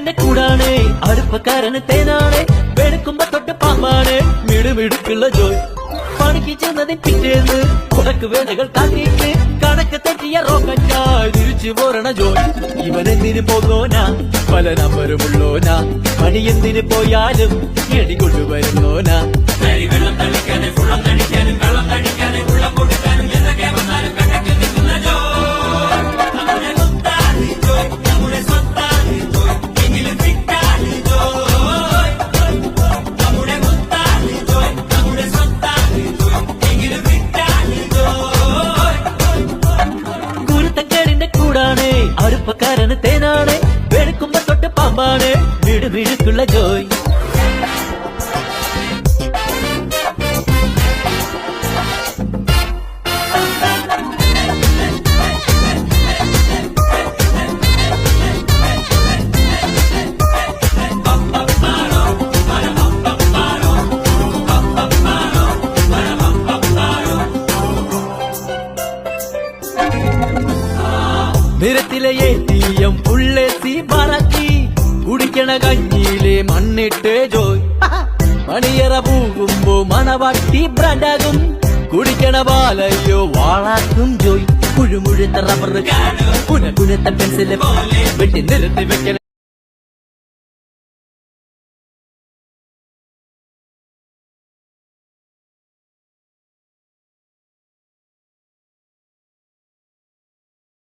കുരുത്തക്കേടിന്റെ കൂടാണ് അടുപ്പക്കാരന് തേനാണ് വെളുക്കുമ്പോ തൊട്ട് പാമ്പാണ് മിടുമിടുക്കുള്ള ജോയ് പണിക്ക് ചെന്നതിന് പിറ്റേന്ന് കുടക്ക് വേലകൾ കാട്ടിയിട്ട് കണക്ക് തെറ്റിയ റോക്കറ്റായി തിരിച്ചു പോരണ ജോയ് ഇവനെന്തിന് പോകോനാ പല നമ്പരുമുള്ളോനാ പണി എന്തിന് പോയാലും എടി കൊണ്ടുവരുന്നോനാ വെള്ളം തളിക്കാനും വെള്ളം തളിക്കാനും വെള്ളം തളിക്കാനും വെള്ളം കൊടുക്കാനും എന്തൊക്കെ വന്നാലും കണക്ക് നിൽക്കുന്ന ജോയ് നമ്മുടെ സ്വത്താണ് ജോയ് നമ്മുടെ സ്വത്താണ് ജോയ് എങ്കിലും ഫിറ്റാണ് ജോയ് നമ്മുടെ സ്വത്താണ് ജോയ് നമ്മുടെ സ്വത്താണ് ജോയ് എങ്കിലും ഫിറ്റാണ് ജോയ് കുരുത്തക്കേടിന്റെ കൂടാണ് അടുപ്പക്കാരന് തേനാണ് വെളുക്കുമ്പോ തൊട്ട് പാമ്പാണ് മിടുമിടുക്കുള്ള ജോയ് നിരത്തിലെ ATM പുള്ളേത്തി പറക്കി കുടിക്കണ കഞ്ഞിയിലെ മണ്ണിട്ട് ജോയ് മണിയറ പോകുമ്പോ മണവാട്ടി ബ്രാൻഡാകും കുടിക്കണ പാലയോ വാളാക്കും ജോയ് കുഴുമുഴുത്ത റബ്ബർ കുനകുനത്ത പെൻസില് വെട്ടി നിരത്തി വെക്കണ